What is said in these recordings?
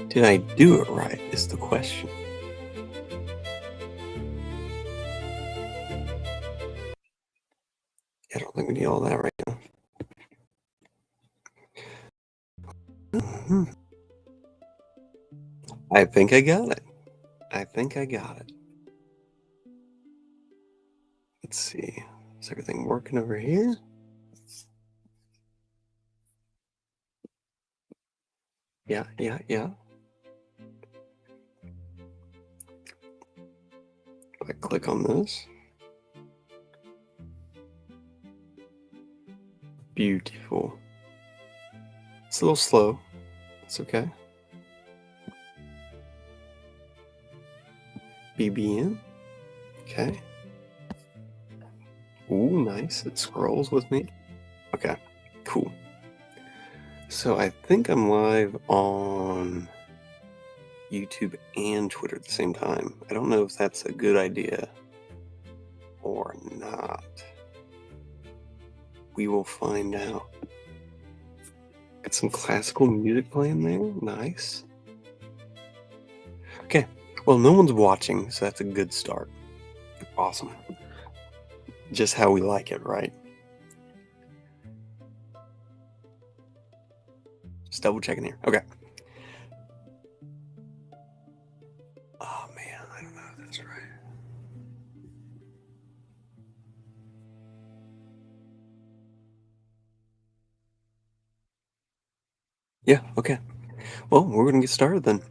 Did I do it right is the question. I don't think we need all that right now. I think I got it. Let's see. Is everything working over here? Yeah. If I click on this. Beautiful. It's a little slow. It's okay. BBM. Okay. Ooh, nice. It scrolls with me. Okay, cool. So I think I'm live on YouTube and Twitter at the same time. I don't know if that's a good idea or not. We will find out. Got some classical music playing there. Nice. Okay, well, no one's watching, so that's a good start. Awesome. Just how we like it, right? Just double checking here. Okay. Oh man, I don't know if that's right. Yeah, okay. Well, we're gonna get started then.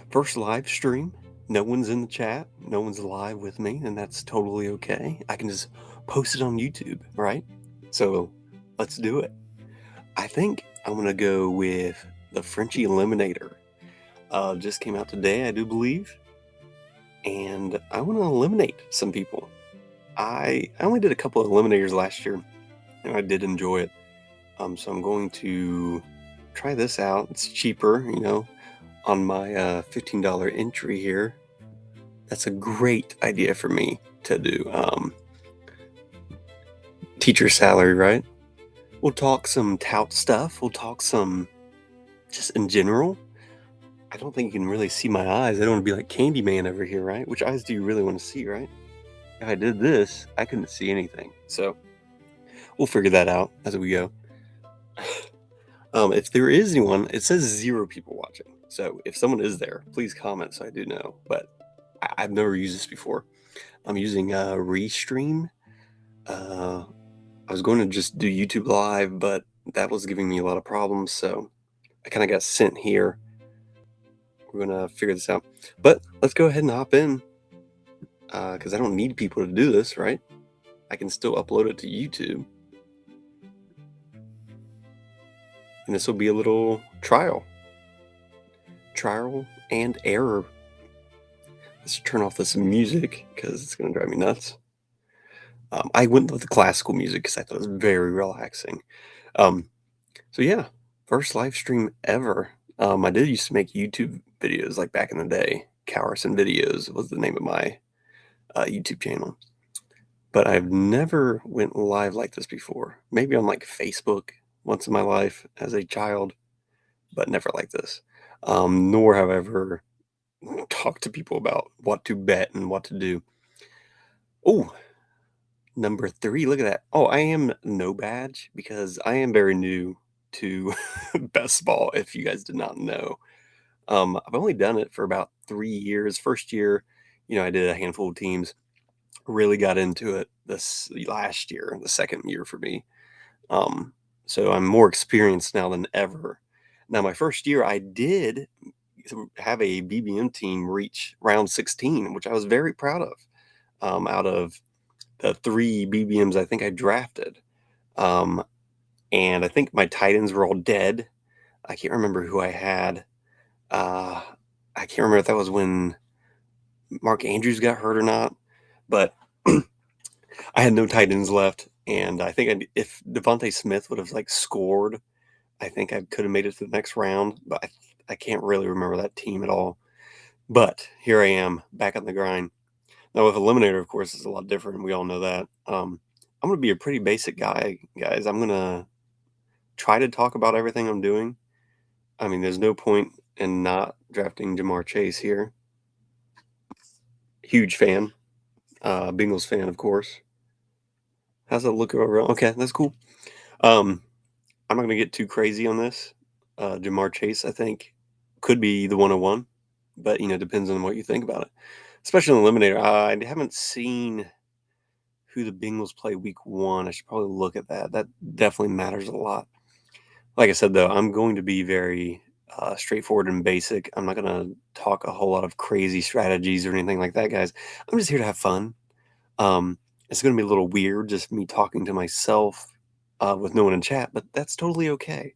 First live stream. No one's in the chat. No one's live with me, and that's totally okay. I can just post it on YouTube, right? So let's do it. I think I'm gonna go with the Frenchie Eliminator. Just came out today, I do believe, and I want to eliminate some people. I only did a couple of eliminators last year, and I did enjoy it. So I'm going to try this out. It's cheaper, on my $15 entry here. That's a great idea for me to do. Teacher salary, right? We'll talk some tout stuff. We'll talk some just in general. I don't think you can really see my eyes. I don't want to be like Candyman over here, right? Which eyes do you really want to see, right? If I did this, I couldn't see anything. So we'll figure that out as we go. If there is anyone, it says 0 people watching. So if someone is there, please comment so I do know. But I've never used this before. I'm using Restream. I was going to just do YouTube Live, but that was giving me a lot of problems. So I kind of got sent here. We're going to figure this out. But let's go ahead and hop in because I don't need people to do this, right? I can still upload it to YouTube. And this will be a little trial and error. Let's turn off this music because it's going to drive me nuts. I went with the classical music because I thought it was very relaxing. So yeah, first live stream ever. I did used to make YouTube videos like back in the day. Cowerson Videos was the name of my YouTube channel. But I've never went live like this before. Maybe on like Facebook once in my life as a child, but never like this. Nor have I ever talked to people about what to bet and what to do. Oh, number 3, look at that. Oh, I am no badge because I am very new to best ball, if you guys did not know. I've only done it for about 3 years. First year, I did a handful of teams. Really got into it this last year, the second year for me. So I'm more experienced now than ever. Now, my first year, I did have a BBM team reach round 16, which I was very proud of. Out of the 3 BBMs I think I drafted. And I think my tight ends were all dead. I can't remember who I had. I can't remember if that was when Mark Andrews got hurt or not. But I had no tight ends left. And I think if Devontae Smith would have scored, I think I could have made it to the next round. But I can't really remember that team at all. But here I am back on the grind. Now with Eliminator, of course, it's a lot different. We all know that. I'm going to be a pretty basic guy, guys. I'm going to try to talk about everything I'm doing. I mean, there's no point and not drafting Jamar Chase here. Huge fan. Bengals fan, of course. How's it look overall? Okay, that's cool. Um, I'm not gonna get too crazy on this. Jamar Chase, I think, could be the 101, but depends on what you think about it. Especially in the eliminator. I haven't seen who the Bengals play week 1. I should probably look at that. That definitely matters a lot. Like I said, though, I'm going to be very straightforward and basic. I'm not gonna talk a whole lot of crazy strategies or anything like that, guys. I'm just here to have fun. Um, it's gonna be a little weird, just me talking to myself with no one in chat, but that's totally okay.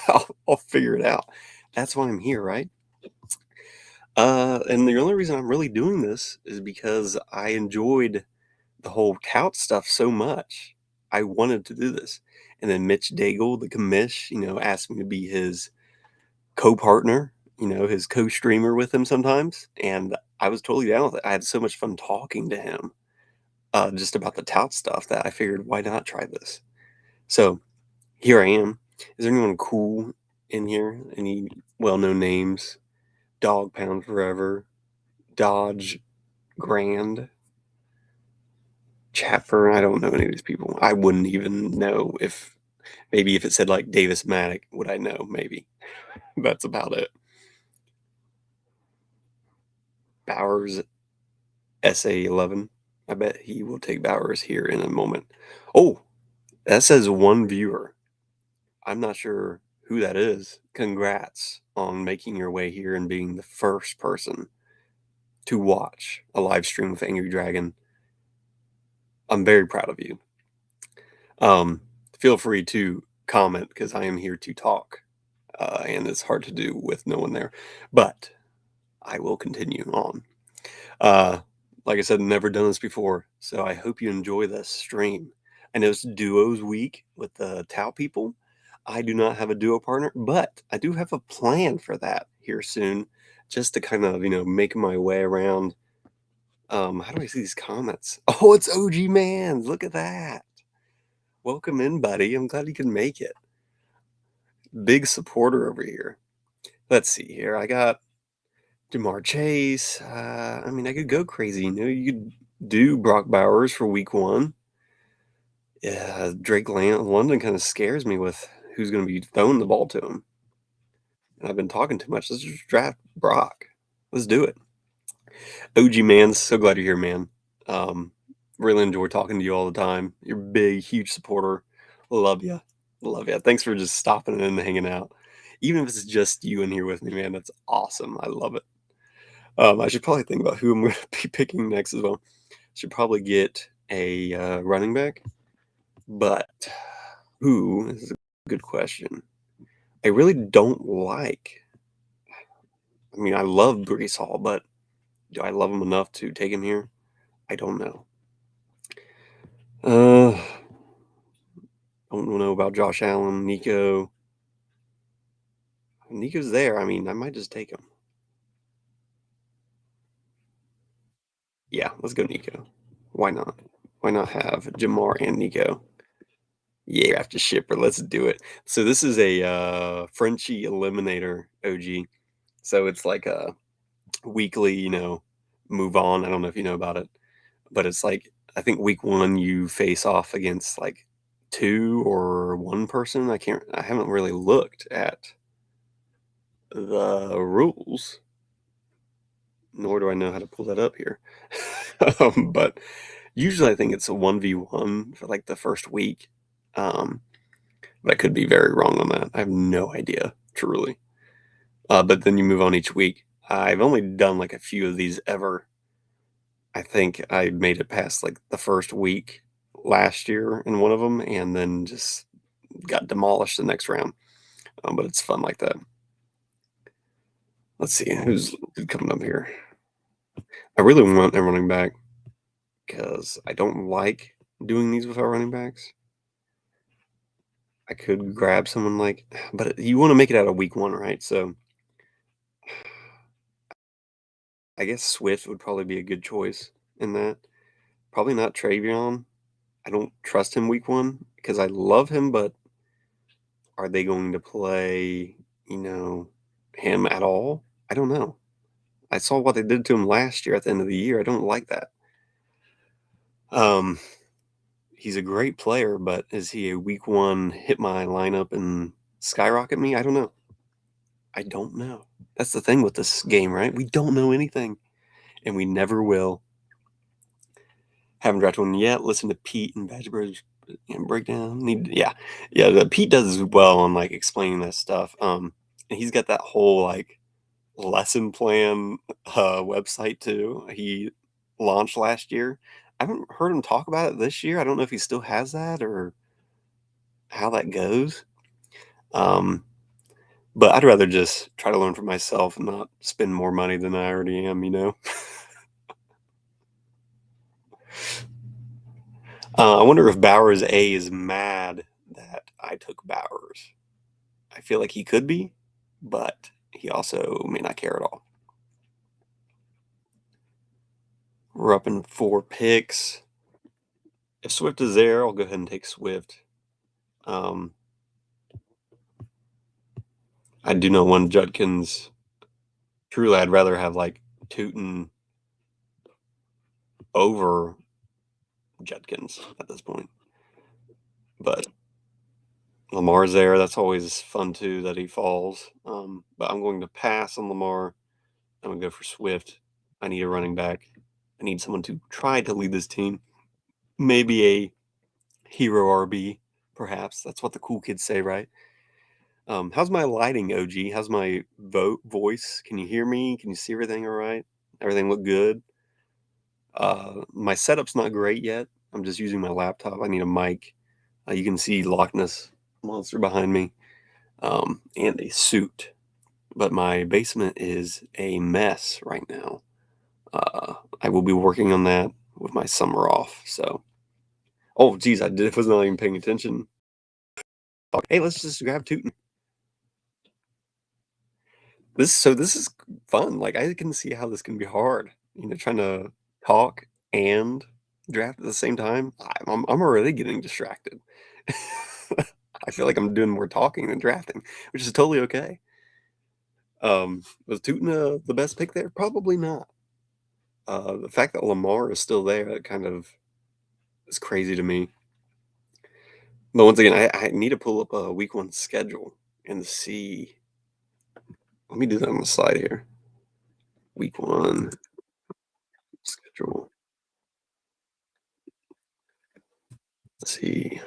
I'll figure it out. That's why I'm here, right? And the only reason I'm really doing this is because I enjoyed the whole tout stuff so much. I wanted to do this. And then Mitch Daigle, the commish, asked me to be his co-partner, his co-streamer with him sometimes. And I was totally down with it. I had so much fun talking to him just about the tout stuff that I figured, why not try this? So here I am. Is there anyone cool in here? Any well-known names? Dog Pound Forever, Dodge Grand, Chapper. I don't know any of these people. I wouldn't even know if maybe if it said like Davis Maddock, would I know? Maybe. That's about it. Bowers SA11. I bet he will take Bowers here in a moment. Oh, that says one viewer. I'm not sure who that is. Congrats on making your way here and being the first person to watch a live stream of Angry Dragon. I'm very proud of you. Um, Feel free to comment because I am here to talk, and it's hard to do with no one there. But I will continue on. Uh, like I said, never done this before, so I hope you enjoy this stream. I know it's duos week with the Tau people. I do not have a duo partner, but I do have a plan for that here soon, just to kind of make my way around. How do I see these comments? Oh, it's OG Man. Look at that. Welcome in, buddy. I'm glad you can make it. Big supporter over here. Let's see here. I got Jamar Chase. I mean, I could go crazy. You could do Brock Bowers for week 1. Yeah, London kind of scares me with who's going to be throwing the ball to him. And I've been talking too much. Let's just draft Brock. Let's do it. OG Man, so glad you're here, man. Um, really enjoy talking to you all the time. You're a big, huge supporter. Love you. Love you. Thanks for just stopping in and hanging out. Even if it's just you in here with me, man, that's awesome. I love it. I should probably think about who I'm going to be picking next as well. Should probably get a running back, but who is a good question. I really don't like. I mean, I love Brees Hall, but do I love him enough to take him here? I don't know. Don't know about Josh Allen, Nico. Nico's there. I mean, I might just take him. Yeah, let's go Nico. Why not? Why not have Jamar and Nico? Yeah, after shipper, let's do it. So this is a Frenchie Eliminator OG. So it's like a weekly, move on. I don't know if you know about it, but it's like I think week 1 you face off against like 2 or 1 person. I haven't really looked at the rules, nor do I know how to pull that up here. But usually I think it's a 1v1 for like the first week. But I could be very wrong on that. I have no idea, truly. But then you move on each week. I've only done like a few of these ever. I think I made it past like the first week last year in one of them and then just got demolished the next round. But it's fun like that. Let's see who's coming up here. I really want a running back because I don't like doing these without running backs. I could grab someone but you want to make it out of week 1, right? So I guess Swift would probably be a good choice in that. Probably not Travion. I don't trust him week 1 because I love him, but are they going to play, you know, him at all. I don't know. I saw what they did to him last year at the end of the year. I don't like that. Um, he's a great player, but is he a week one hit my lineup and skyrocket me? I don't know. I don't know. That's the thing with this game, right? We don't know anything, and we never will. Haven't drafted one yet. Listen to Pete and Badger Bros breakdown. Yeah. Pete does well on like explaining that stuff. And he's got that whole like lesson plan website too. He launched last year. I haven't heard him talk about it this year. I don't know if he still has that or how that goes. Um, but I'd rather just try to learn for myself and not spend more money than I already am, you know? I wonder if Bowers A is mad that I took Bowers. I feel like he could be, but he also may not care at all. We're up in 4 picks. If Swift is there, I'll go ahead and take Swift. Um, I do not want Judkins. Truly, I'd rather have like Tootin over Judkins at this point. But Lamar's there. That's always fun too that he falls. But I'm going to pass on Lamar. I'm going to go for Swift. I need a running back. I need someone to try to lead this team. Maybe a hero RB, perhaps. That's what the cool kids say, right? How's my lighting, OG? How's my voice? Can you hear me? Can you see everything all right? Everything look good? My setup's not great yet. I'm just using my laptop. I need a mic. You can see Loch Ness Monster behind me, and a suit. But my basement is a mess right now. I will be working on that with my summer off. So, oh, geez, was not even paying attention. Hey, let's just grab Tootin. This is fun. Like I can see how this can be hard. You know, trying to talk and draft at the same time. I'm already getting distracted. I feel like I'm doing more talking than drafting, which is totally okay. Was Tootin the best pick there? Probably not. The fact that Lamar is still there, it kind of is crazy to me. But once again, I need to pull up a week one schedule and see. Let me do that on the slide here. Week one schedule. Let's see.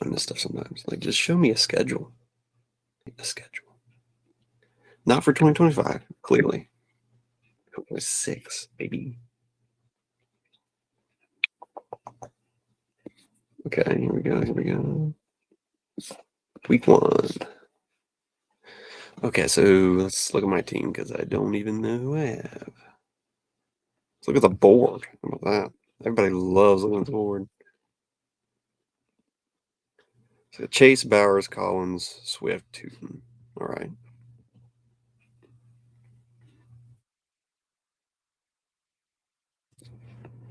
On this stuff sometimes. Like, just show me a schedule. A schedule. Not for 2025, clearly. 2026, maybe. Okay, here we go. Here we go. Week one. Okay, so let's look at my team because I don't even know who I have. Let's look at the board. How about that? Everybody loves looking at the board. So Chase, Bowers, Collins, Swift, Tootin. All right.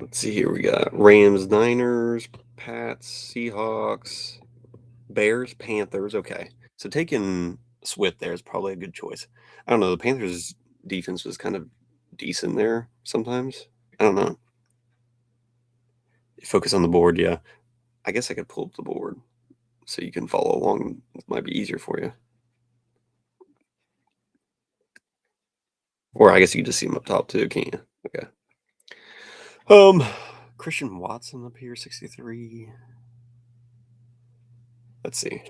Let's see here. We got Rams, Niners, Pats, Seahawks, Bears, Panthers. Okay. So taking Swift there is probably a good choice. I don't know. The Panthers' defense was kind of decent there sometimes. I don't know. Focus on the board, yeah. I guess I could pull up the board so you can follow along. It might be easier for you. Or I guess you can just see them up top too, can't you? Okay. Christian Watson up here, 63. Let's see.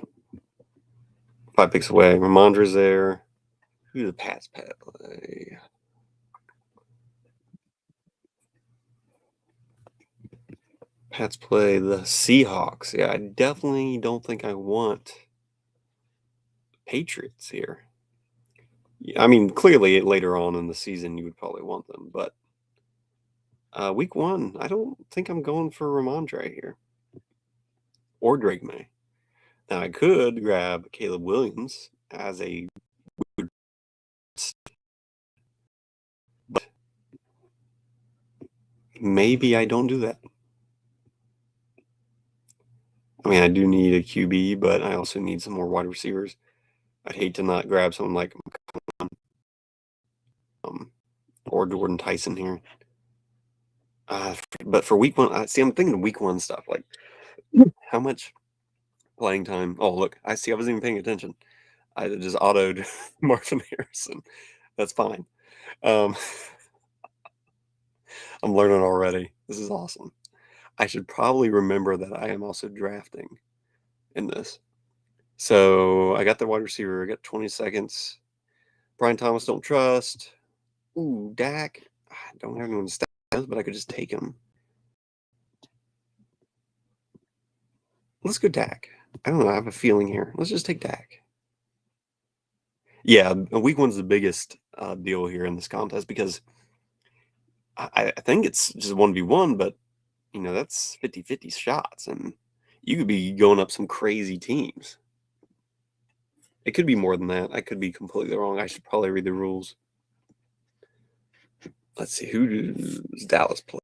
5 picks away. Ramondra's there. Who do the Pats play? Pats play the Seahawks. Yeah, I definitely don't think I want Patriots here. I mean, clearly later on in the season you would probably want them, but week one, I don't think I'm going for Ramondre here or Drake May. Now I could grab Caleb Williams as a, but maybe I don't do that. I mean, I do need a QB, but I also need some more wide receivers. I'd hate to not grab someone like um, or Jordan Tyson here. But for week one, see, I'm thinking of week one stuff like how much playing time. Oh, look, I see. I wasn't even paying attention. I just autoed Marvin Harrison. That's fine. Um, I'm learning already. This is awesome. I should probably remember that I am also drafting in this. So I got the wide receiver. I got 20 seconds. Brian Thomas, don't trust. Ooh, Dak. I don't have anyone to stack, but I could just take him. Let's go Dak. I don't know. I have a feeling here. Let's just take Dak. Yeah, week one's the biggest deal here in this contest because I think it's just 1v1, but that's 50-50 shots, and you could be going up some crazy teams. It could be more than that. I could be completely wrong. I should probably read the rules. Let's see, who does Dallas play?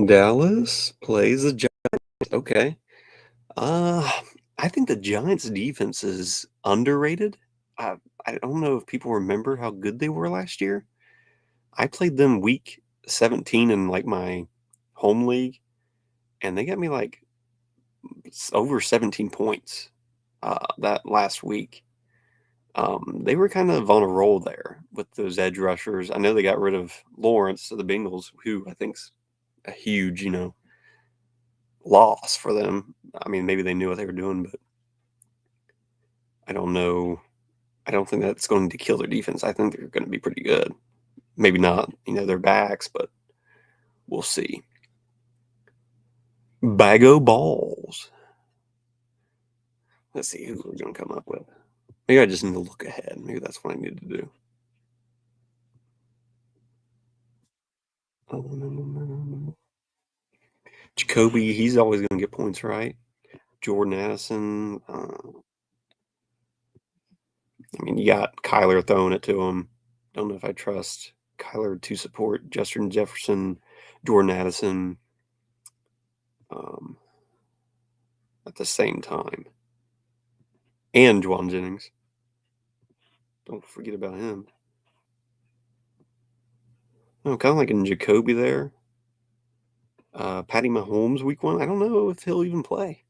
Dallas plays the Giants. Okay. Uh, I think the Giants' defense is underrated. I I don't know if people remember how good they were last year. I played them week 17 in like my home league, and they got me like over 17 points that last week. They were kind of on a roll there with those edge rushers. I know they got rid of Lawrence of the Bengals, who I think's a huge, loss for them. I mean, maybe they knew what they were doing, but I don't know. I don't think that's going to kill their defense. I think they're going to be pretty good. Maybe not, their backs, but we'll see. Bago balls. Let's see who we're going to come up with. Maybe I just need to look ahead. Maybe that's what I need to do. Jacoby, he's always going to get points, right? Jordan Addison. I mean, you got Kyler throwing it to him. Don't know if I trust Kyler to support Justin Jefferson, Jordan Addison at the same time. And Juwan Jennings. Don't forget about him. Oh, kind of like in Jacoby there. Patty Mahomes week one. I don't know if he'll even play.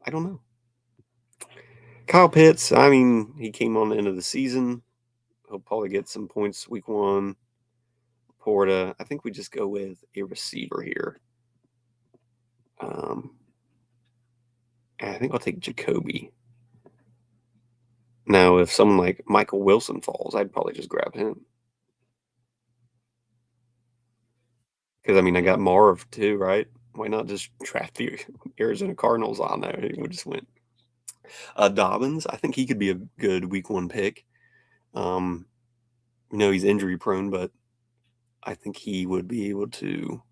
I don't know. Kyle Pitts, I mean, he came on the end of the season. He'll probably get some points week one. Porta. I think we just go with a receiver here. I think I'll take Jacoby. Now, if someone like Michael Wilson falls, I'd probably just grab him. Because, I mean, I got Marv too, right? Why not just draft the Arizona Cardinals on there? We just went. Dobbins, I think he could be a good week one pick. He's injury prone, but I think he would be able to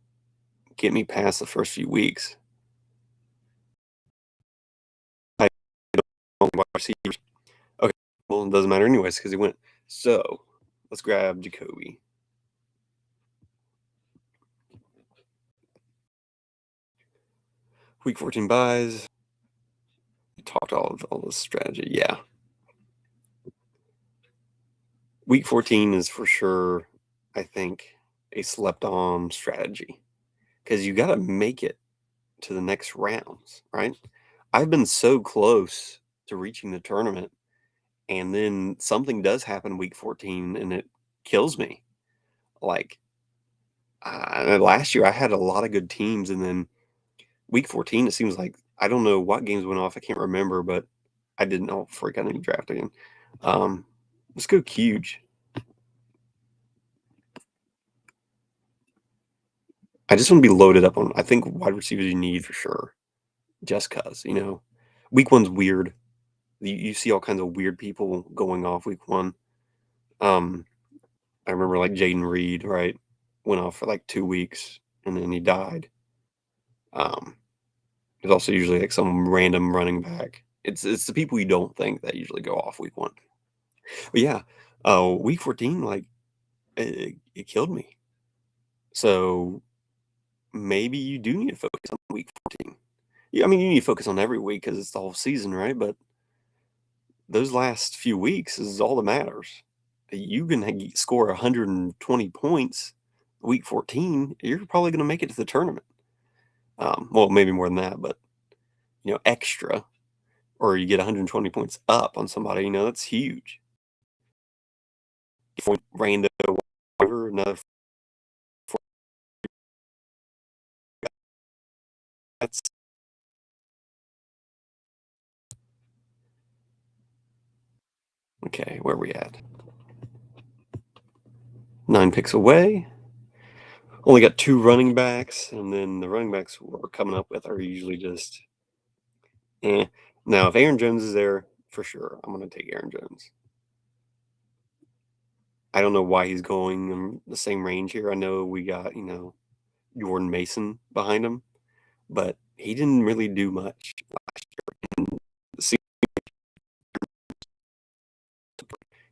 get me past the first few weeks. I don't wide receivers. Okay, well, it doesn't matter anyways because he went. So let's grab Jacoby. Week 14 buys. We talked all this strategy. Yeah. Week 14 is for sure, I think, a slept on strategy because you got to make it to the next rounds, right? I've been so close to reaching the tournament, and then something does happen week 14 and it kills me. Like last year, I had a lot of good teams, and then week 14, it seems like I don't know what games went off. I can't remember, but I didn't. Oh, freak! I didn't draft again. Let's go huge. I just want to be loaded up on. I think wide receivers you need for sure, just cause week one's weird. You see all kinds of weird people going off week one. I remember like Jaden Reed, right? Went off for like 2 weeks and then he died. Um, there's also usually like some random running back. It's the people you don't think that usually go off week one. But yeah, week 14, like it killed me. So maybe you do need to focus on week 14. Yeah, I mean, you need to focus on every week because it's the whole season, right? But those last few weeks is all that matters. You can score 120 points week 14, you're probably going to make it to the tournament. Well, maybe more than that, but extra, or you get 120 points up on somebody, that's huge. Rando, whatever, another. That's okay. Where are we at? 9 picks away. Only got 2 running backs, and then the running backs we're coming up with are usually just eh. Now, if Aaron Jones is there, for sure, I'm going to take Aaron Jones. I don't know why he's going in the same range here. I know we got, Jordan Mason behind him, but he didn't really do much last year. See,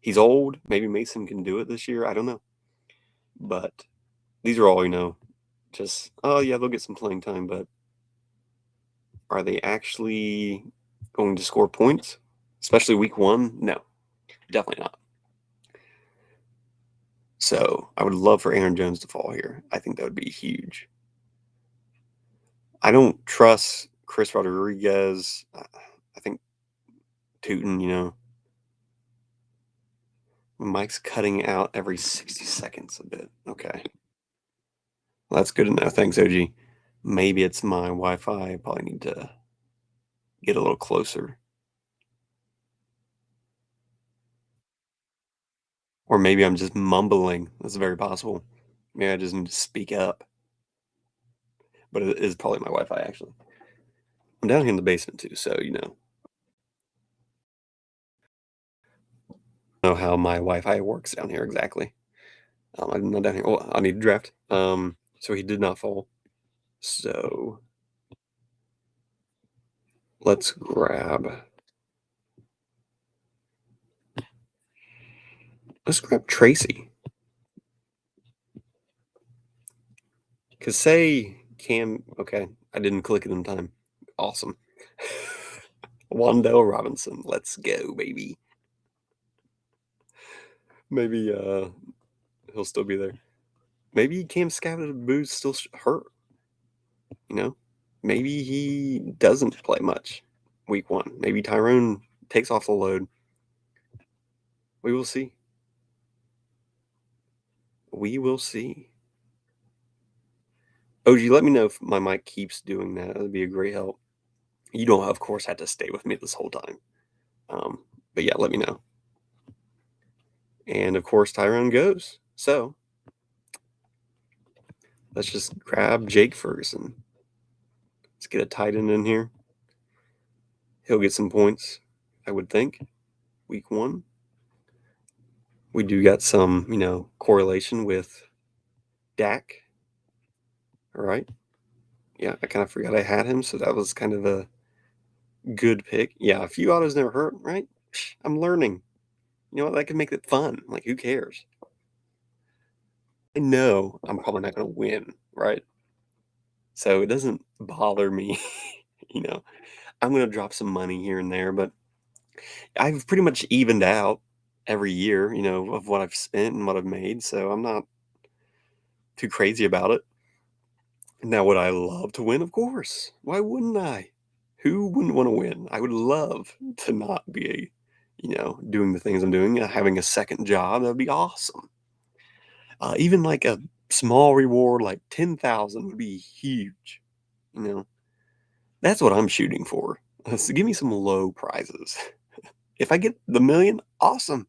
he's old. Maybe Mason can do it this year. I don't know. But these are all, just, oh, yeah, they'll get some playing time, but are they actually going to score points? Especially week 1? No, definitely not. So I would love for Aaron Jones to fall here. I think that would be huge. I don't trust Chris Rodriguez. I think Tootin, Mike's cutting out every 60 seconds a bit. Okay. Well, that's good to know. Thanks, OG. Maybe it's my Wi-Fi. I probably need to get a little closer. Or maybe I'm just mumbling. That's very possible. Maybe I just need to speak up. But it is probably my Wi-Fi, actually. I'm down here in the basement, too, so, know how my Wi-Fi works down here exactly. I'm not down here. Oh, I need to draft. So he did not fall. So let's grab Tracy. Cause say Cam. Okay, I didn't click it in time. Awesome. Wandell Robinson. Let's go, baby. Maybe he'll still be there. Maybe Cam Scouted Boo's still hurt. Maybe he doesn't play much week 1. Maybe Tyrone takes off the load. We will see. We will see. OG, let me know if my mic keeps doing that. That would be a great help. You don't, of course, have to stay with me this whole time. But yeah, let me know. And of course, Tyrone goes. So let's just grab Jake Ferguson. Let's get a tight end in here. He'll get some points, I would think. Week 1. We do got some, correlation with Dak. All right. Yeah, I kind of forgot I had him, so that was kind of a good pick. Yeah, a few autos never hurt, right? I'm learning. You know what? That can make it fun. Like, who cares? I know I'm probably not going to win, right? So it doesn't bother me. you know, I'm going to drop some money here and there, but I've pretty much evened out every year, of what I've spent and what I've made. So I'm not too crazy about it. Now, would I love to win? Of course. Why wouldn't I? Who wouldn't want to win? I would love to not be, doing the things I'm doing, having a second job. That'd be awesome. Even like a small reward, like 10,000 would be huge. You know, that's what I'm shooting for. So give me some low prizes. If I get the million, awesome.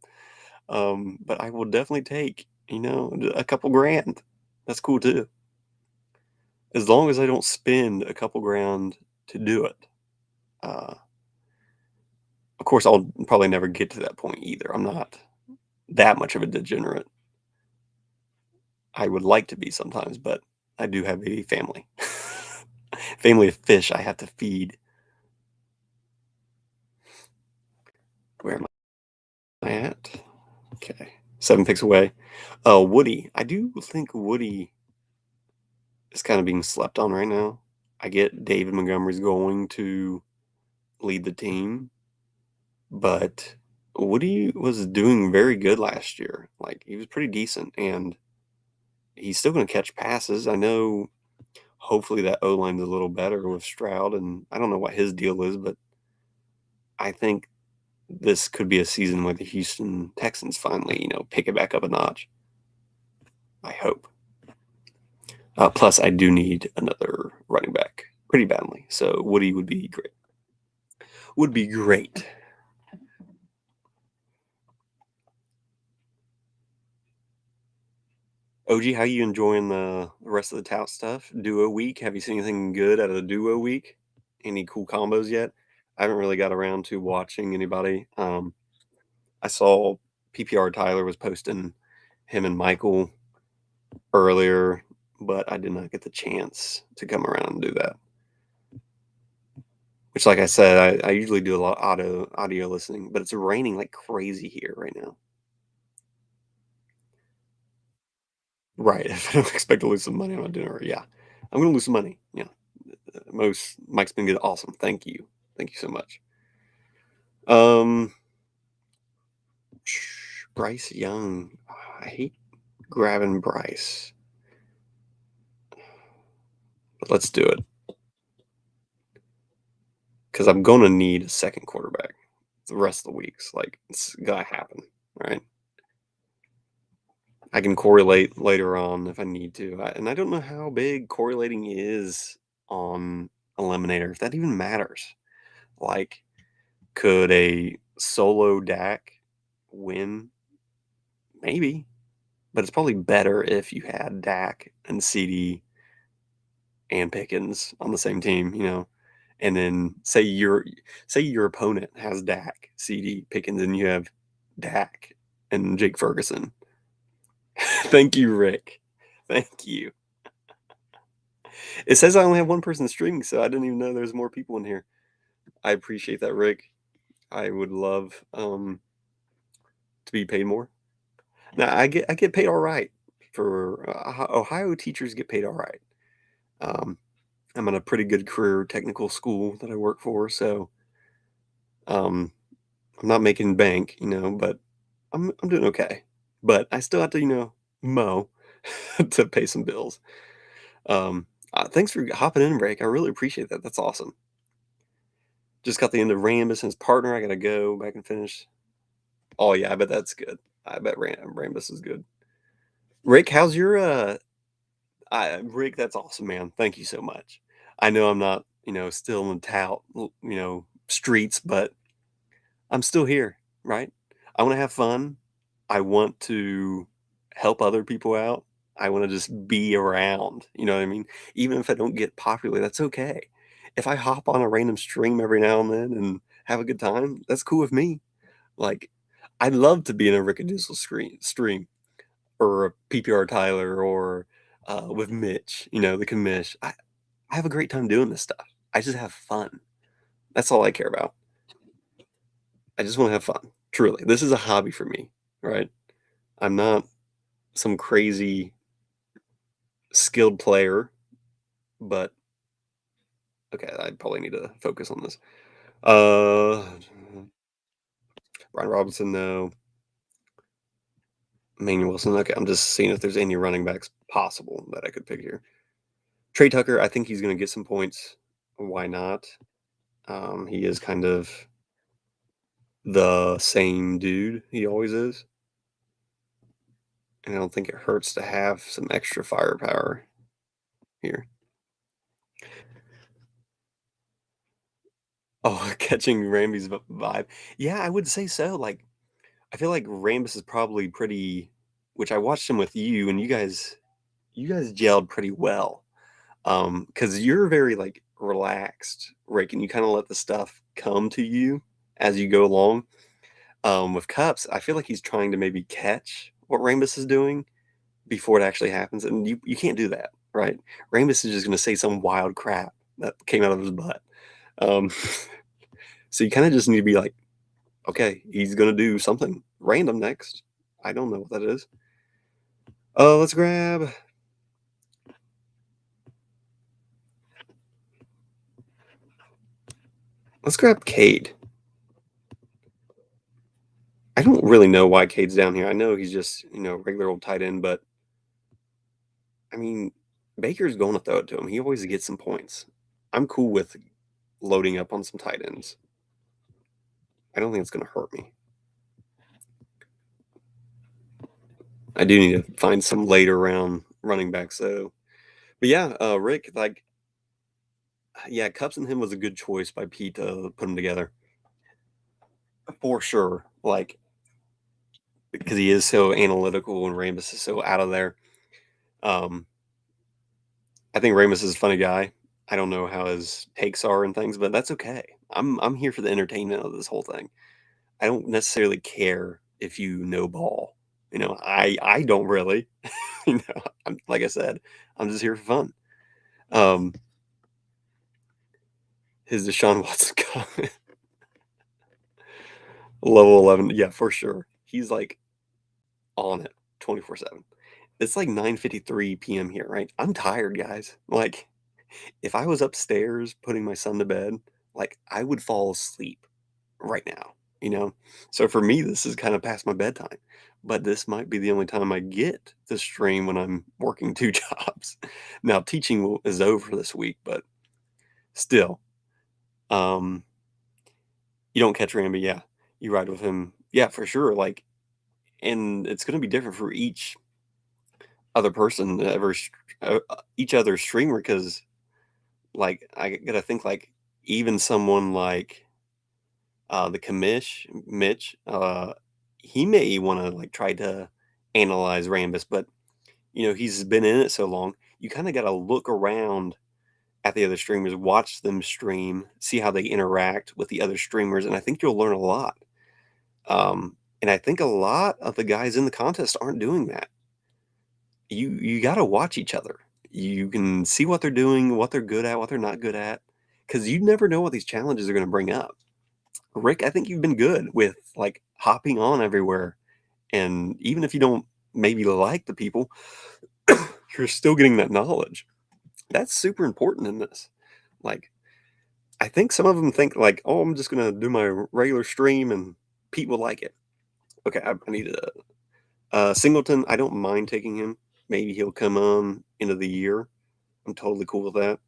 But I will definitely take, a couple grand. That's cool too. As long as I don't spend a couple grand to do it. Uh, of course, I'll probably never get to that point either. I'm not that much of a degenerate. I would like to be sometimes, but I do have a family. Family of fish I have to feed. Where am I at? Okay. 7 picks away. Woody. I do think Woody is kind of being slept on right now. I get David Montgomery's going to lead the team, but Woody was doing very good last year. Like, he was pretty decent, and he's still going to catch passes. I know hopefully that O line's a little better with Stroud, and I don't know what his deal is, but I think this could be a season where the Houston Texans finally, pick it back up a notch. I hope. Plus, I do need another running back pretty badly, so Woody would be great. Would be great. OG, how you enjoying the rest of the tout stuff? Duo week. Have you seen anything good out of the duo week? Any cool combos yet? I haven't really got around to watching anybody. I saw PPR Tyler was posting him and Michael earlier, but I did not get the chance to come around and do that. Which, like I said, I usually do a lot of audio listening, but it's raining like crazy here right now. Right. If I don't expect to lose some money on my dinner, yeah, I'm gonna lose some money. Yeah. Most Mike's been good. Awesome. Thank you. Thank you so much. Um, Bryce Young. I hate grabbing Bryce, but let's do it because I'm gonna need a second quarterback the rest of the weeks. Like, it's gonna happen, right? I can correlate later on if I need to, and I don't know how big correlating is on Eliminator, if that even matters. Like, could a solo Dak win? Maybe, but it's probably better if you had Dak and CD and Pickens on the same team, and then say your opponent has Dak, CD, Pickens, and you have Dak and Jake Ferguson. Thank you, Rick. Thank you. It says I only have one person streaming, so I didn't even know there's more people in here. I appreciate that, Rick. I would love to be paid more. Now I get paid all right for Ohio teachers get paid all right. Um, I'm at a pretty good career technical school that I work for, so um, I'm not making bank, but I'm doing okay. But I still have to, mow to pay some bills. Thanks for hopping in, Rick. I really appreciate that. That's awesome. Just got the end of Rambus and his partner. I gotta go back and finish. Oh yeah, I bet that's good. I bet Rambus is good. Rick, how's your Rick? That's awesome, man. Thank you so much. I know I'm not, still in the tout, streets, but I'm still here, right? I want to have fun. I want to help other people out. I want to just be around. You know what I mean? Even if I don't get popular, that's okay. If I hop on a random stream every now and then and have a good time, that's cool with me. Like, I'd love to be in a Rickadoozle stream or a PPR Tyler or with Mitch, the commish. I have a great time doing this stuff. I just have fun. That's all I care about. I just want to have fun. Truly, this is a hobby for me, right? I'm not some crazy skilled player, but okay, I probably need to focus on this. Uh, Brian Robinson, no. Emmanuel Wilson, okay. I'm just seeing if there's any running backs possible that I could pick here. Trey Tucker, I think he's going to get some points. Why not? He is kind of the same dude he always is. And I don't think it hurts to have some extra firepower here. Oh, catching Ramby's vibe. Yeah, I would say so. Like, I feel like Rambus is probably pretty, which I watched him with you, and you guys gelled pretty well. Because you're very like relaxed, Rick, and you kind of let the stuff come to you as you go along. With Cups, I feel like he's trying to maybe catch what Rambus is doing before it actually happens, and you can't do that, right? Rambus is just going to say some wild crap that came out of his butt. Um, so you kind of just need to be like, okay, he's going to do something random next. I don't know what that is. Let's grab Let's grab Cade. I don't really know why Cade's down here. I know he's just, regular old tight end, but I mean, Baker's going to throw it to him. He always gets some points. I'm cool with loading up on some tight ends. I don't think it's going to hurt me. I do need to find some later round running backs though. But yeah, Rick, like, yeah, Cups and him was a good choice by Pete to put them together for sure. Like, because he is so analytical and Ramus is so out of there. Um, I think Ramus is a funny guy. I don't know how his takes are and things, but that's okay. I'm here for the entertainment of this whole thing. I don't necessarily care if you know ball. I don't really. Like I said, I'm just here for fun. Um, his Deshaun Watson comment, level 11, yeah, for sure. He's like on it 24/7. It's like 9:53 p.m. here, right? I'm tired, guys. Like, if I was upstairs putting my son to bed, like I would fall asleep right now, you know? So for me, this is kind of past my bedtime. But this might be the only time I get to stream when I'm working two jobs. Now teaching is over this week, but still, um, you don't catch Ramby, yeah. You ride with him, yeah, for sure. Like, and it's going to be different for each other person, each other streamer, because like I gotta think like even someone like the commish Mitch, he may want to like try to analyze Rambus, but he's been in it so long. You kind of got to look around at the other streamers, watch them stream, see how they interact with the other streamers, and I think you'll learn a lot. And I think a lot of the guys in the contest aren't doing that. You got to watch each other. You can see what they're doing, what they're good at, what they're not good at, because you never know what these challenges are going to bring up. Rick, I think you've been good with like hopping on everywhere, and even if you don't maybe like the people, you're still getting that knowledge. That's super important in this. Like, I think some of them think like, oh, I'm just gonna do my regular stream and Pete will like it. Okay, I need a Singleton. I don't mind taking him. Maybe he'll come on into the year. I'm totally cool with that.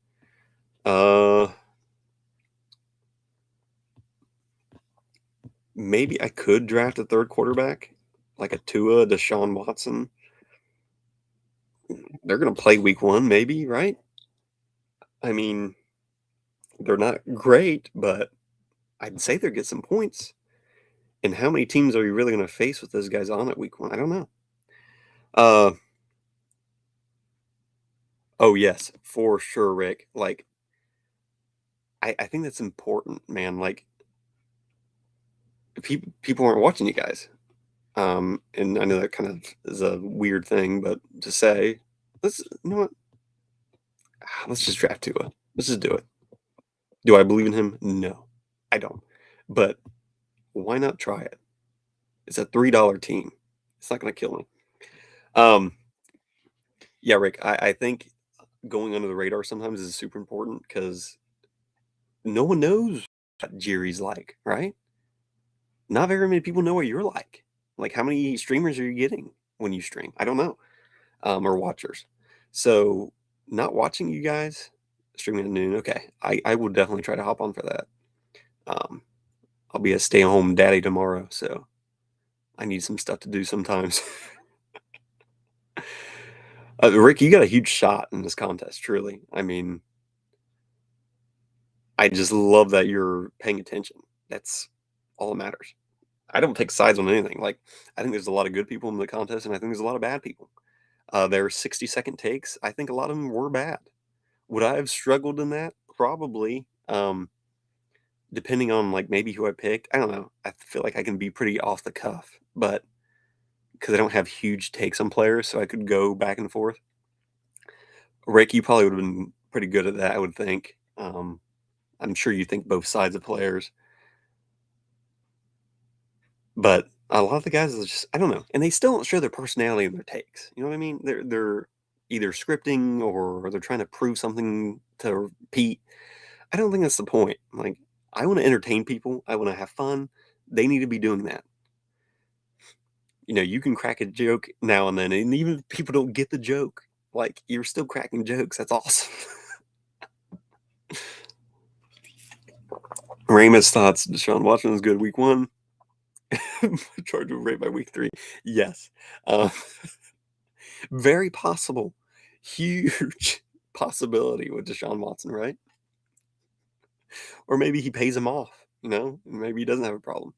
Maybe I could draft a third quarterback, like a Tua, Deshaun Watson. They're gonna play week one, maybe, right? I mean, they're not great, but I'd say they'll get some points. And how many teams are you really gonna face with those guys on at week one? I don't know. Uh oh yes, for sure, Rick. Like I think that's important, man. Like people aren't watching you guys. And I know that kind of is a weird thing, but to say, you know what? Let's just draft Tua. Let's just do it. Do I believe in him? No, I don't. But why not try it? It's a $3 team. It's not going to kill me. Um, yeah, Rick. I think going under the radar sometimes is super important because no one knows what Jerry's like, right? Not very many people know what you're like. Like, how many streamers are you getting when you stream? I don't know. Or watchers. So, not watching you guys streaming at noon. Okay, I will definitely try to hop on for that. Um, I'll be a stay-at-home daddy tomorrow, so I need some stuff to do sometimes. Rick, you got a huge shot in this contest, truly. I mean, I just love that you're paying attention. That's all that matters. I don't take sides on anything. Like, I think there's a lot of good people in the contest, and I think there's a lot of bad people. Their 60-second takes, I think a lot of them were bad. Would I have struggled in that? Probably. Depending on like maybe who I picked. I don't know. I feel like I can be pretty off the cuff, but because I don't have huge takes on players, so I could go back and forth. Rick, you probably would have been pretty good at that, I would think. I'm sure you think both sides of players, but a lot of the guys are just I don't know, and they still don't show their personality in their takes. You know what I mean? They're either scripting or they're trying to prove something to Pete. I don't think that's the point. Like I wanna entertain people, I wanna have fun. They need to be doing that. You can crack a joke now and then, and even if people don't get the joke, like, you're still cracking jokes, that's awesome. Raymond's thoughts, Deshaun Watson was good week 1. Charged with rape by week 3. Yes. Uh, very possible. Huge possibility with Deshaun Watson, right? Or maybe he pays him off, maybe he doesn't have a problem.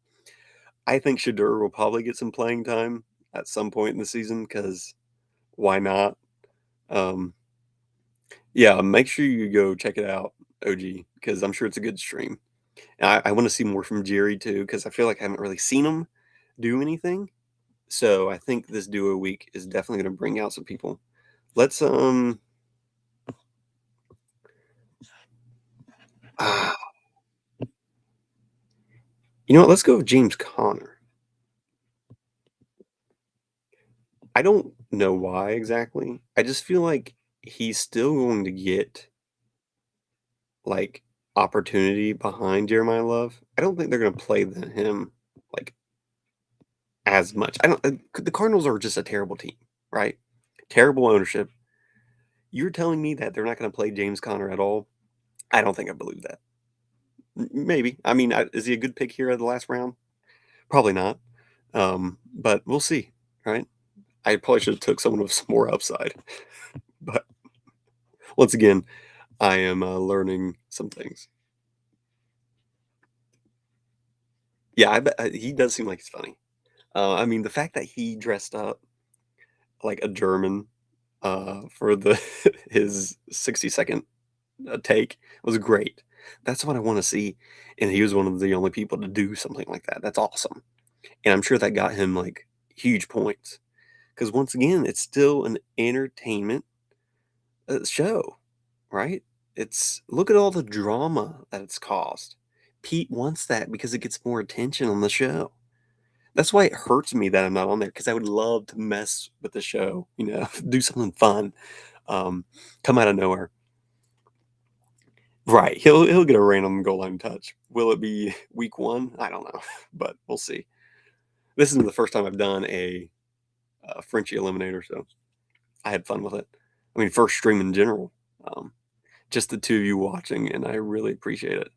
I think Shedeur will probably get some playing time at some point in the season because why not? Um, yeah, make sure you go check it out, OG, because I'm sure it's a good stream. And I want to see more from Jerry too, because I feel like I haven't really seen him do anything. So I think this duo week is definitely going to bring out some people. Let's ah, you know what? Let's go with James Conner. I don't know why exactly. I just feel like he's still going to get like opportunity behind Jeremiah Love. I don't think they're going to play him like as much. I don't. The Cardinals are just a terrible team, right? Terrible ownership. You're telling me that they're not going to play James Conner at all? I don't think I believe that. Maybe. I mean, is he a good pick here at the last round? Probably not. But we'll see, right? I probably should have took someone with some more upside. But once again, I am learning some things. Yeah, I bet he does seem like he's funny. I mean, the fact that he dressed up like a German for the his 60-second take was great. That's what I want to see, and he was one of the only people to do something like that. That's awesome, and I'm sure that got him like huge points because once again, it's still an entertainment show, right? It's look at all the drama that it's caused. Pete wants that because it gets more attention on the show. That's why it hurts me that I'm not on there because I would love to mess with the show, do something fun, um, come out of nowhere. Right, he'll get a random goal line touch. Will it be week 1? I don't know, but we'll see. This isn't the first time I've done a Frenchie eliminator, so I had fun with it. I mean, first stream in general, um, just the 2 of you watching, and I really appreciate it.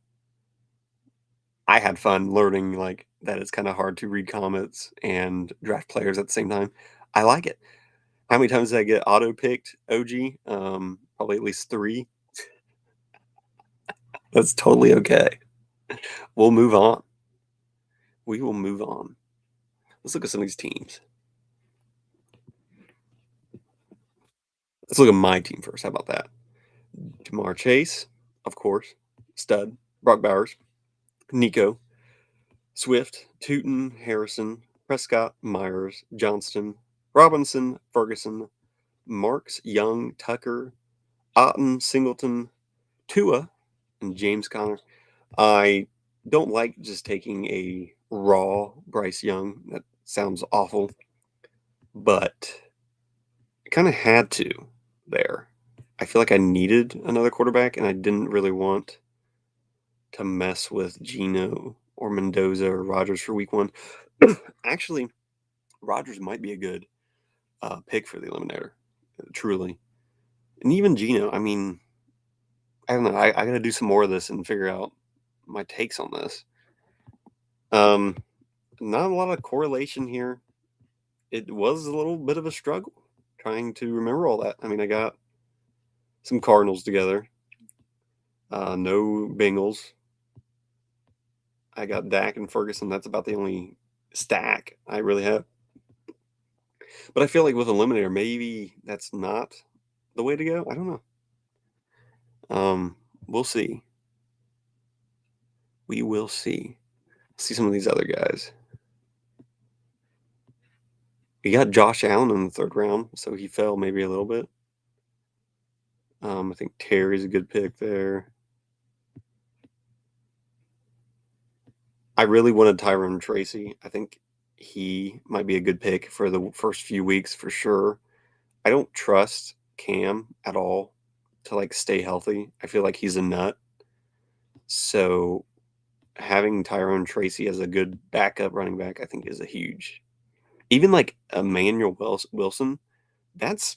I had fun learning, like, that it's kinda hard to read comments and draft players at the same time. I like it. How many times did I get auto picked, OG? Probably at least 3. That's totally okay. We'll move on. We will move on. Let's look at some of these teams. Let's look at my team first. How about that? Jamar Chase, of course. Stud. Brock Bowers. Nico. Swift. Tootin. Harrison. Prescott. Myers. Johnston. Robinson. Ferguson. Marks. Young. Tucker. Otten. Singleton. Tua. And James Conner. I don't like just taking a raw Bryce Young. That sounds awful, but I kind of had to there. I feel like I needed another quarterback, and I didn't really want to mess with Geno or Mendoza or Rogers for week 1. Actually, Rogers might be a good pick for the eliminator, truly. And even Geno, I mean, I don't know. I got to do some more of this and figure out my takes on this. Um, Not a lot of correlation here. It was a little bit of a struggle trying to remember all that. I mean, I got some Cardinals together, no Bengals. I got Dak and Ferguson. That's about the only stack I really have. But I feel like with Eliminator, maybe that's not the way to go. I don't know. We'll see. We will see. See some of these other guys. We got Josh Allen in the 3rd round, so he fell maybe a little bit. I think Terry's a good pick there. I really wanted Tyrone Tracy. I think he might be a good pick for the first few weeks for sure. I don't trust Cam at all to like stay healthy. I feel like he's a nut. So having Tyrone Tracy as a good backup running back, I think, is a huge. Even like Emmanuel Wilson, that's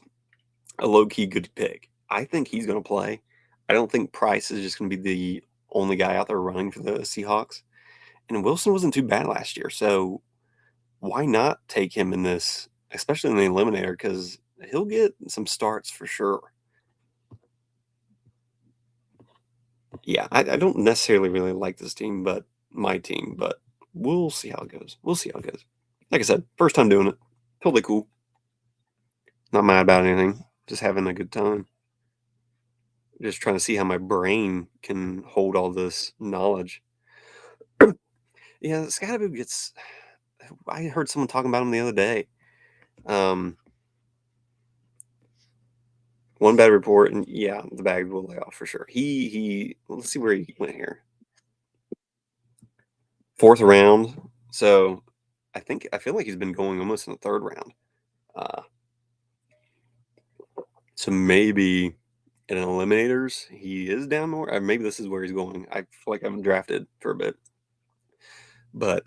a low key good pick. I think he's going to play. I don't think Price is just going to be the only guy out there running for the Seahawks. And Wilson wasn't too bad last year, so why not take him in this, especially in the eliminator, because he'll get some starts for sure. Yeah, I don't necessarily really like this team, but my team, but we'll see how it goes. We'll see how it goes. Like I said, first time doing it. Totally cool. Not mad about anything. Just having a good time. Just trying to see how my brain can hold all this knowledge. Yeah, Scatterboo gets. I heard someone talking about him the other day. Um, one bad report, and yeah, the bag will lay off for sure. He. Let's see where he went here. Fourth round. So, I feel like he's been going almost in the third round. Uh, so maybe in eliminators he is down more. Or maybe this is where he's going. I feel like I'm drafted for a bit, but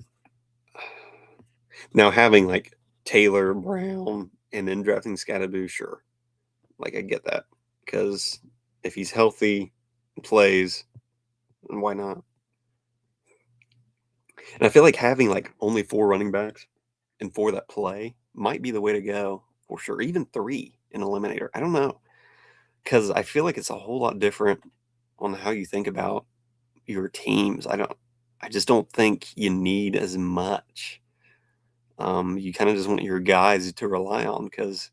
now having like Taylor Brown and then drafting Scatterboo, sure, like I get that because if he's healthy, plays, why not? And I feel like having like only 4 running backs and 4 that play might be the way to go for sure. Even 3 in eliminator. I don't know because I feel like it's a whole lot different on how you think about your teams. I just don't think you need as much. You kind of just want your guys to rely on because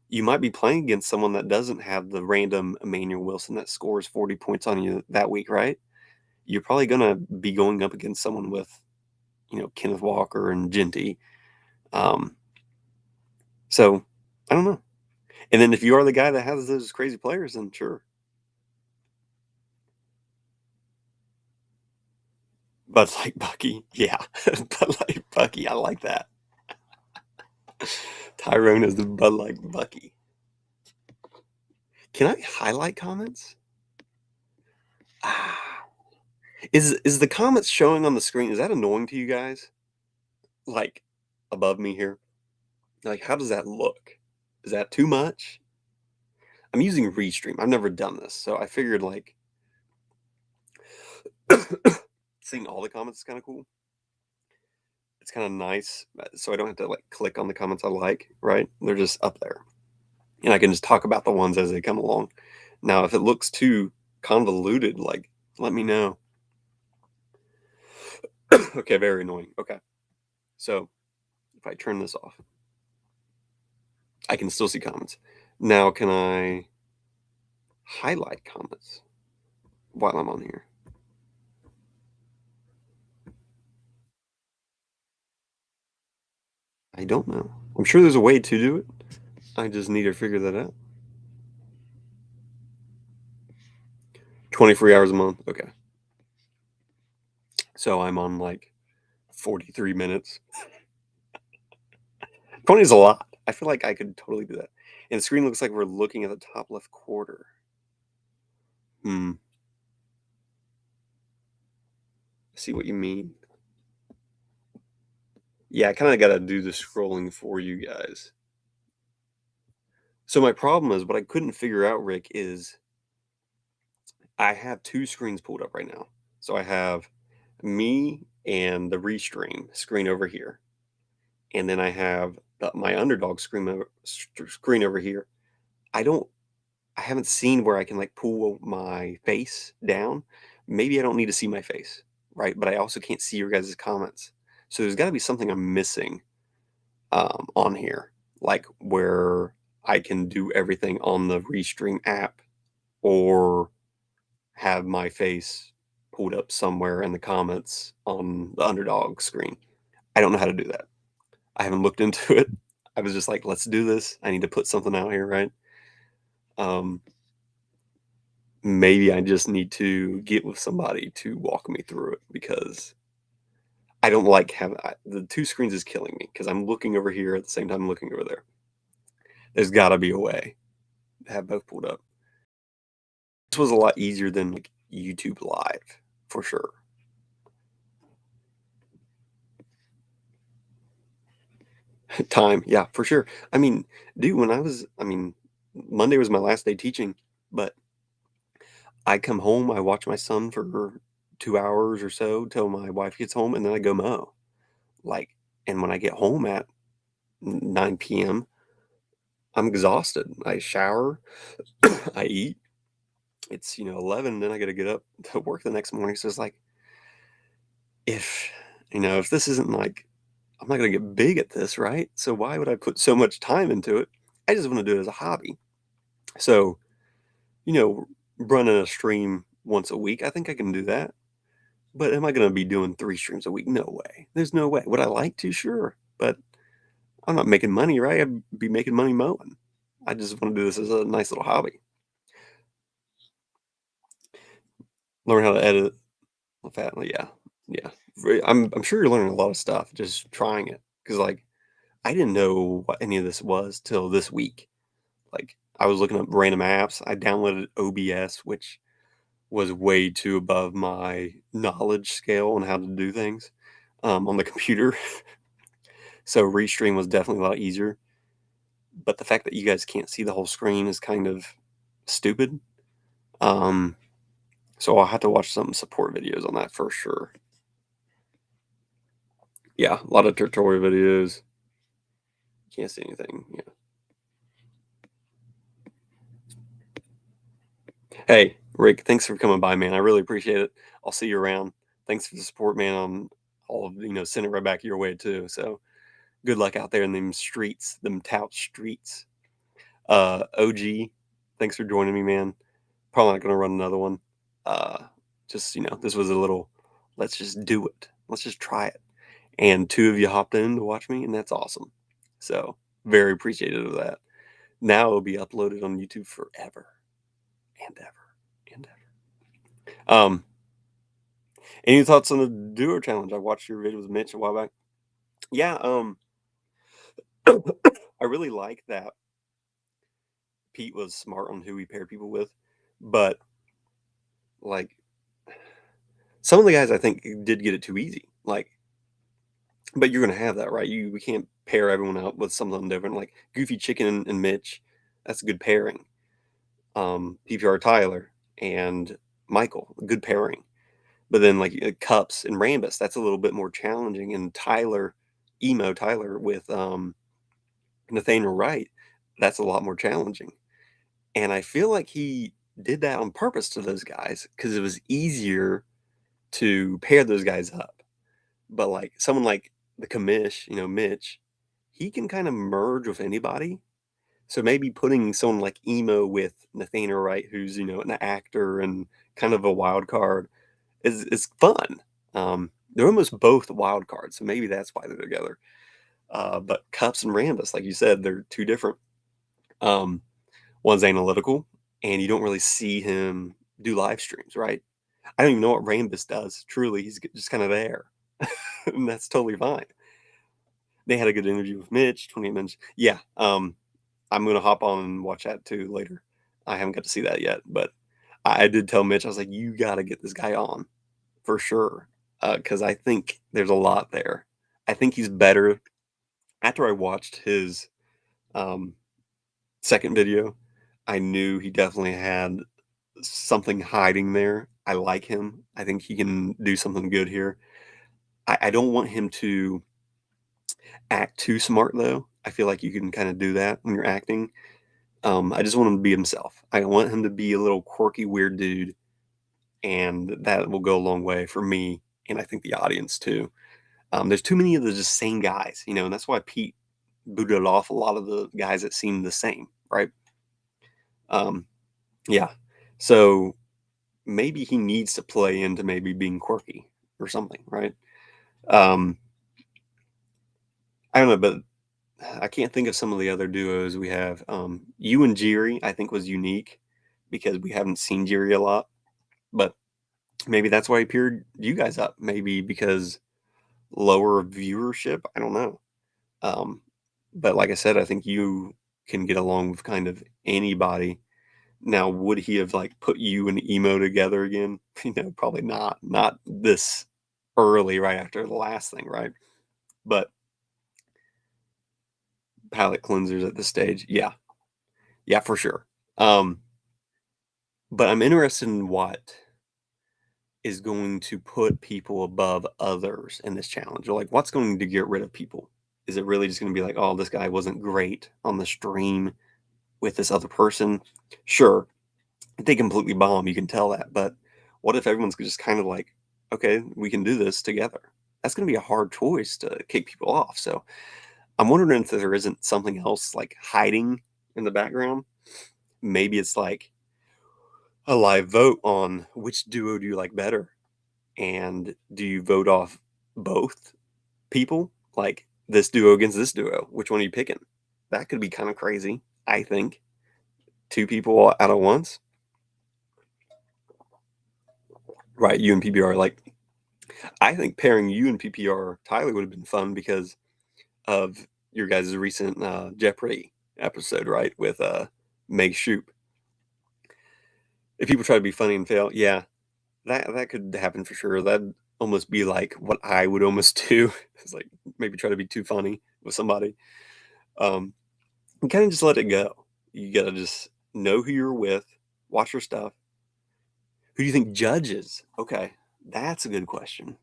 you might be playing against someone that doesn't have the random Emmanuel Wilson that scores 40 points on you that week, right? You're probably going to be going up against someone with, Kenneth Walker and Genty. Um, so I don't know. And then if you are the guy that has those crazy players, then sure. Bud Light Bucky, yeah. Bud Light Bucky, I like that. Tyrone is the Bud Light Bucky. Can I highlight comments? Ah, is the comments showing on the screen? Is that annoying to you guys? Like above me here? Like how does that look? Is that too much? I'm using Restream. I've never done this, so I figured like seeing all the comments is kind of cool. It's kind of nice, so I don't have to like click on the comments I like. Right? They're just up there, and I can just talk about the ones as they come along. Now, if it looks too convoluted, like let me know. Okay, very annoying. Okay, so if I turn this off, I can still see comments. Now, can I highlight comments while I'm on here? I don't know. I'm sure there's a way to do it. I just need to figure that out. 23 hours a month. Okay. So I'm on like 43 minutes. 20 is a lot. I feel like I could totally do that. And the screen looks like we're looking at the top left quarter. Hmm. I see what you mean. Yeah, I kind of got to do the scrolling for you guys. So my problem is what I couldn't figure out, Rick, is I have 2 screens pulled up right now. So I have me and the restream screen over here. And then I have my underdog screen over here. I don't I haven't seen where I can like pull my face down. Maybe I don't need to see my face, right? But I also can't see your guys' comments. So there's got to be something I'm missing on here, like where I can do everything on the Restream app or have my face pulled up somewhere in the comments on the underdog screen. I don't know how to do that. I haven't looked into it. I was just like, let's do this. I need to put something out here, right? Um, maybe I just need to get with somebody to walk me through it because I don't like having the 2 screens is killing me because I'm looking over here at the same time I'm looking over there. There's got to be a way to have both pulled up. This was a lot easier than like YouTube Live for sure. Time, yeah, for sure. I mean, dude, Monday was my last day teaching, but I come home, I watch my son for 2 hours or so till my wife gets home, and then I go mow. Like, and when I get home at 9 p.m., I'm exhausted. I shower, I eat. It's, 11, then I gotta get up to work the next morning. So it's like, if, if this isn't like, I'm not gonna get big at this, right? So why would I put so much time into it? I just want to do it as a hobby. So, you know, running a stream once a week, I think I can do that. But am I gonna be doing 3 streams a week? No way. There's no way. Would I like to? Sure. But I'm not making money, right? I'd be making money mowing. I just want to do this as a nice little hobby. Learn how to edit. Yeah, yeah. I'm sure you're learning a lot of stuff just trying it. Because like I didn't know what any of this was till this week. Like I was looking up random apps. I downloaded OBS, which was way too above my knowledge scale on how to do things on the computer. So Restream was definitely a lot easier. But the fact that you guys can't see the whole screen is kind of stupid. Um, so I'll have to watch some support videos on that for sure. Yeah, a lot of tutorial videos. Can't see anything. Yeah. Hey, Rick, thanks for coming by, man. I really appreciate it. I'll see you around. Thanks for the support, man. I'll send it right back your way too. So good luck out there in them streets, them tout streets. OG, thanks for joining me, man. Probably not gonna run another one. Uh, just this was a little. Let's just do it. Let's just try it. And two of you hopped in to watch me, and that's awesome. So very appreciative of that. Now it'll be uploaded on YouTube forever and ever and ever. Any thoughts on the duo challenge? I watched your video with Mitch a while back. Yeah, I really like that Pete was smart on who he paired people with, but like some of the guys I think did get it too easy. Like, but you're gonna have that, right? We can't pair everyone up with something different. Like Goofy Chicken and Mitch, that's a good pairing. PPR Tyler and Michael, good pairing. But then like Cups and Rambus, that's a little bit more challenging. And Tyler with Nathaniel Wright, that's a lot more challenging. And I feel like he did that on purpose to those guys because it was easier to pair those guys up. But like someone like the commish, Mitch, he can kind of merge with anybody. So maybe putting someone like Emo with Nathaniel Wright, who's an actor and kind of a wild card, is fun. They're almost both wild cards, so maybe that's why they're together. But Cups and Rambus, like you said, they're two different. Um, one's analytical, and you don't really see him do live streams, right? I don't even know what Rambus does. Truly, he's just kind of there, and that's totally fine. They had a good interview with Mitch, 28 minutes. Yeah, I'm gonna hop on and watch that too later. I haven't got to see that yet, but I did tell Mitch, I was like, you got to get this guy on for sure, because I think there's a lot there. I think he's better. After I watched his um, second video, I knew he definitely had something hiding there. I like him. I think he can do something good here. I don't want him to act too smart though. I feel like you can kind of do that when you're acting. I just want him to be himself. I want him to be a little quirky, weird dude, and that will go a long way for me, and I think the audience too. There's too many of the just same guys, and that's why Pete booted off a lot of the guys that seem the same, right? Um, yeah. So maybe he needs to play into maybe being quirky or something, right? Um, I don't know, but I can't think of some of the other duos we have. You and Jiri, I think, was unique because we haven't seen Jiri a lot, but maybe that's why he paired you guys up. Maybe because lower viewership. I don't know. Um, but like I said, I think you can get along with kind of anybody. Now, would he have like put you and emo together again? Probably not. Not this early, right after the last thing, right? But palate cleansers at this stage. Yeah. Yeah, for sure. Um, but I'm interested in what is going to put people above others in this challenge, or like what's going to get rid of people? Is it really just going to be like, oh, this guy wasn't great on the stream with this other person? Sure, if they completely bomb, you can tell that. But what if everyone's just kind of like, okay, we can do this together? That's going to be a hard choice to kick people off. So I'm wondering if there isn't something else like hiding in the background. Maybe it's like a live vote on which duo do you like better, and do you vote off both people? Like this duo against this duo, which one are you picking? That could be kind of crazy. I think two people out at once, right? You and PPR, like I think pairing you and PPR Tyler would have been fun because of your guys' recent Jeopardy episode, right? With Meg Shoop. If people try to be funny and fail, yeah, that could happen for sure. That'd almost be like what I would almost do. It's like maybe try to be too funny with somebody. Um, and kind of just let it go. You gotta just know who you're with, watch your stuff. Who do you think judges? Okay, that's a good question.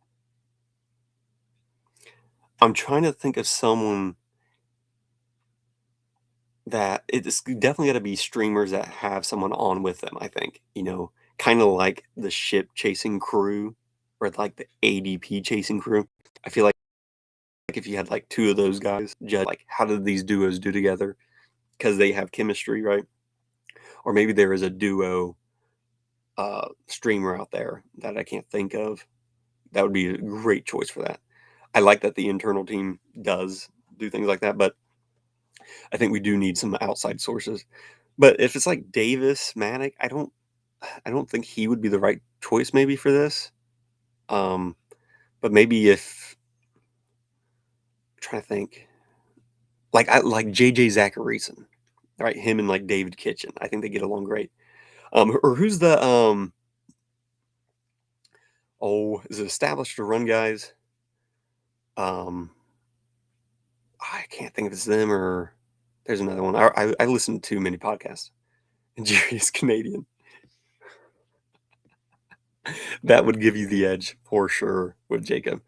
I'm trying to think of someone that it's definitely got to be streamers that have someone on with them. I think kind of like the ship chasing crew or like the ADP chasing crew. I feel like if you had like two of those guys judge like how did these duos do together because they have chemistry, right? Or maybe there is a duo streamer out there that I can't think of. That would be a great choice for that. I like that the internal team does do things like that, but I think we do need some outside sources. But if it's like Davis Maddock, I don't think he would be the right choice maybe for this. Um, but maybe if I'm trying to think, like I like JJ Zacharyson, right? Him and like David Kitchen. I think they get along great. Or who's the is it established to run guys? Um, I can't think if it's them or there's another one. I listen to too many podcasts. And Jerry's Canadian. That would give you the edge for sure with Jacob.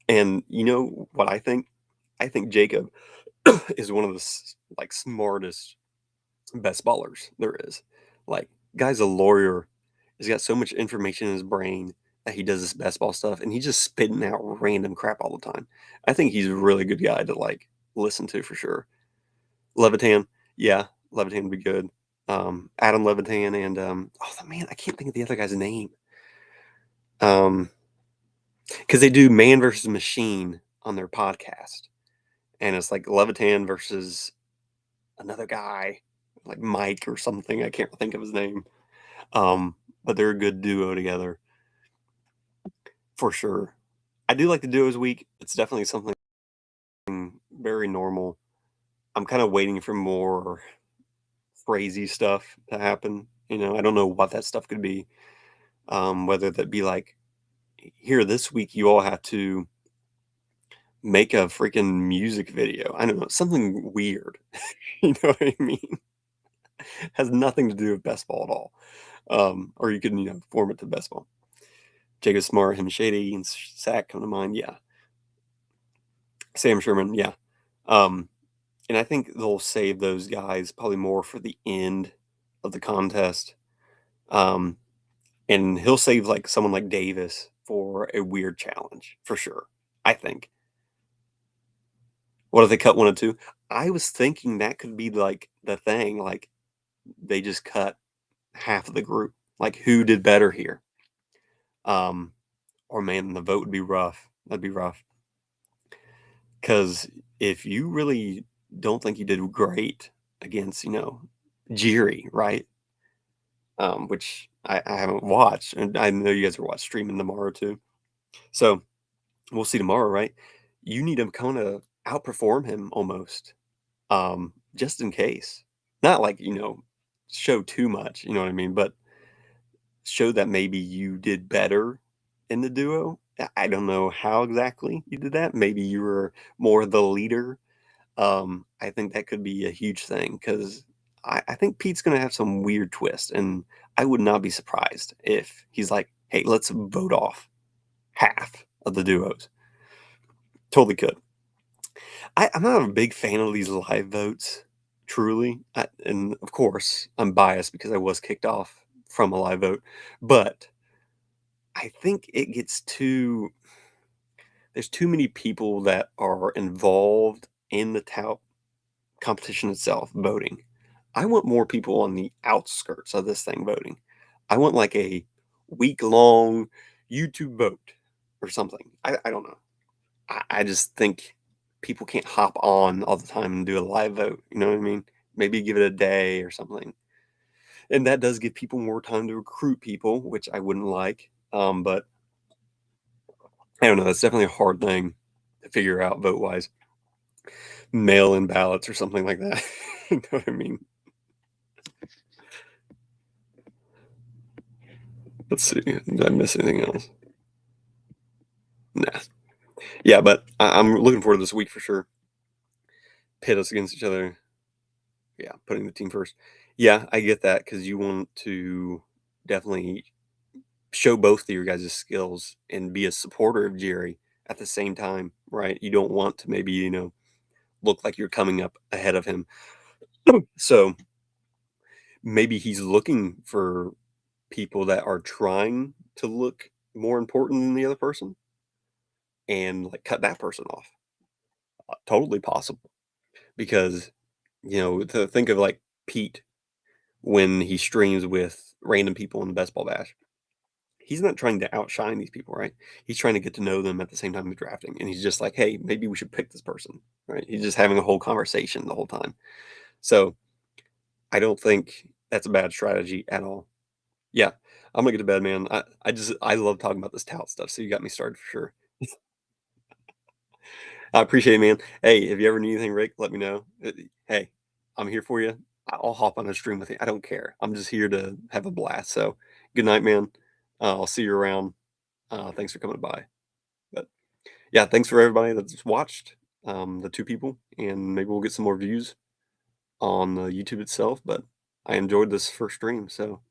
And you know what I think? I think Jacob is one of the like smartest best ballers there is. Like, guy's a lawyer. He's got so much information in his brain that he does this best ball stuff, and he's just spitting out random crap all the time. I think he's a really good guy to like listen to for sure. Levitan, yeah, Levitan would be good. Adam Levitan and oh man, I can't think of the other guy's name. Because they do Man versus Machine on their podcast, and it's like Levitan versus another guy, like Mike or something. I can't think of his name. But they're a good duo together for sure. I do like the duos week. It's definitely something very normal. I'm kind of waiting for more crazy stuff to happen. I don't know what that stuff could be. Whether that be like here this week, you all have to make a freaking music video. I don't know, something weird. You know what I mean? Has nothing to do with best ball at all. Or you can, form it to best ball. Jacob Smart, him Shady, and Sack come to mind. Yeah. Sam Sherman. Yeah. Um, and I think they'll save those guys probably more for the end of the contest. Um, and he'll save like someone like Davis for a weird challenge for sure. I think. What if they cut one and two? I was thinking that could be like the thing. Like they just cut half of the group. Like who did better here? Um, or man, the vote would be rough. That'd be rough. Because if you really don't think you did great against, Jiri, right? Which I haven't watched, and I know you guys are streaming tomorrow too. So we'll see tomorrow, right? You need to kind of outperform him almost, just in case. Not like show too much, you know what I mean? But show that maybe you did better in the duo. I don't know how exactly you did that. Maybe you were more the leader. I think that could be a huge thing because I think Pete's gonna have some weird twist, and I would not be surprised if he's like, "Hey, let's vote off half of the duos." Totally could. I'm not a big fan of these live votes, truly, and of course, I'm biased because I was kicked off from a live vote, but I think it gets too there's too many people that are involved in the tout competition itself voting. I want more people on the outskirts of this thing voting. I want like a week-long YouTube vote or something. I don't know. I just think people can't hop on all the time and do a live vote, you know what I mean? Maybe give it a day or something. And that does give people more time to recruit people, which I wouldn't like. But I don't know. That's definitely a hard thing to figure out vote wise. Mail in ballots or something like that. You know what I mean? Let's see. Did I miss anything else? Nah. Yeah, but I'm looking forward to this week for sure. Pit us against each other. Yeah, putting the team first. Yeah, I get that because you want to definitely show both of your guys' skills and be a supporter of Jerry at the same time, right? You don't want to maybe, look like you're coming up ahead of him. So maybe he's looking for people that are trying to look more important than the other person and like cut that person off. Totally possible because, to think of like Pete when he streams with random people in the best ball bash. He's not trying to outshine these people, right? He's trying to get to know them at the same time he's drafting, and he's just like, "Hey, maybe we should pick this person," right? He's just having a whole conversation the whole time. So I don't think that's a bad strategy at all. Yeah, I'm gonna get to bed, man. I love talking about this tout stuff, so you got me started for sure. I appreciate it, man. Hey, if you ever need anything, Rick, let me know. Hey, I'm here for you. I'll hop on a stream with you. I don't care. I'm just here to have a blast. So good night, man. I'll see you around. Thanks for coming by. But yeah, thanks for everybody that's watched, the 2 people, and maybe we'll get some more views on the YouTube itself, but I enjoyed this first stream, so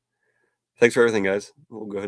thanks for everything, guys. We'll go ahead